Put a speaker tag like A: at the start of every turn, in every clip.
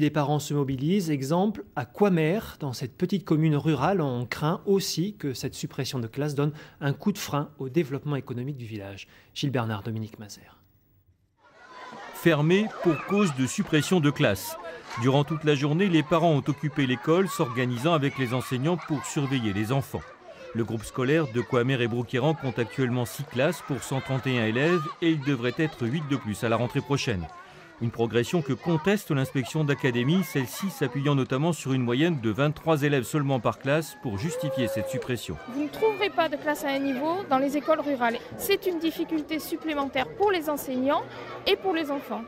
A: des parents se mobilisent. Exemple, à Coimer, dans cette petite commune rurale, on craint aussi que cette suppression de classes donne un coup de frein au développement économique du village. Gilles Bernard, Dominique Mazère.
B: Fermé pour cause de suppression de classes. Durant toute la journée, les parents ont occupé l'école, s'organisant avec les enseignants pour surveiller les enfants. Le groupe scolaire de Coimer et Brouquéran compte actuellement 6 classes pour 131 élèves et il devrait être 8 de plus à la rentrée prochaine. Une progression que conteste l'inspection d'académie, celle-ci s'appuyant notamment sur une moyenne de 23 élèves seulement par classe pour justifier cette suppression.
C: Vous ne trouverez pas de classe à un niveau dans les écoles rurales. C'est une difficulté supplémentaire pour les enseignants et pour les enfants.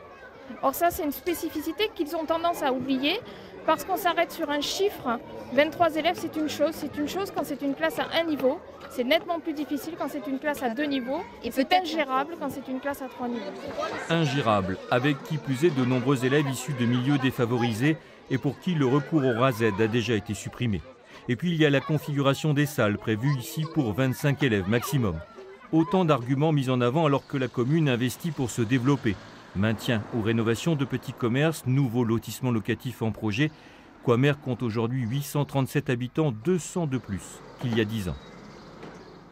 C: Or ça, c'est une spécificité qu'ils ont tendance à oublier parce qu'on s'arrête sur un chiffre. 23 élèves, c'est une chose quand c'est une classe à un niveau. C'est nettement plus difficile quand c'est une classe à 2 niveaux. Et c'est ingérable quand c'est une classe à 3 niveaux.
B: Ingérable, avec qui plus est de nombreux élèves issus de milieux défavorisés et pour qui le recours au RASED a déjà été supprimé. Et puis il y a la configuration des salles prévue ici pour 25 élèves maximum. Autant d'arguments mis en avant alors que la commune investit pour se développer. Maintien ou rénovation de petits commerces, nouveaux lotissements locatifs en projet. Coimer compte aujourd'hui 837 habitants, 200 de plus qu'il y a 10 ans.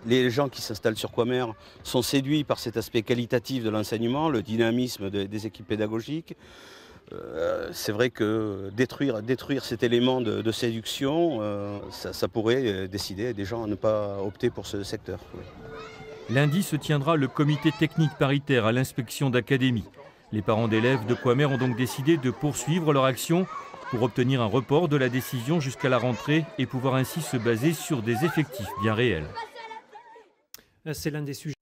D: Les gens qui s'installent sur Coimer sont séduits par cet aspect qualitatif de l'enseignement, le dynamisme des équipes pédagogiques. C'est vrai que détruire cet élément de séduction, ça pourrait décider des gens à ne pas opter pour ce secteur. Oui.
B: Lundi se tiendra le comité technique paritaire à l'inspection d'académie. Les parents d'élèves de Coimer ont donc décidé de poursuivre leur action pour obtenir un report de la décision jusqu'à la rentrée et pouvoir ainsi se baser sur des effectifs bien réels.
A: C'est l'un des sujets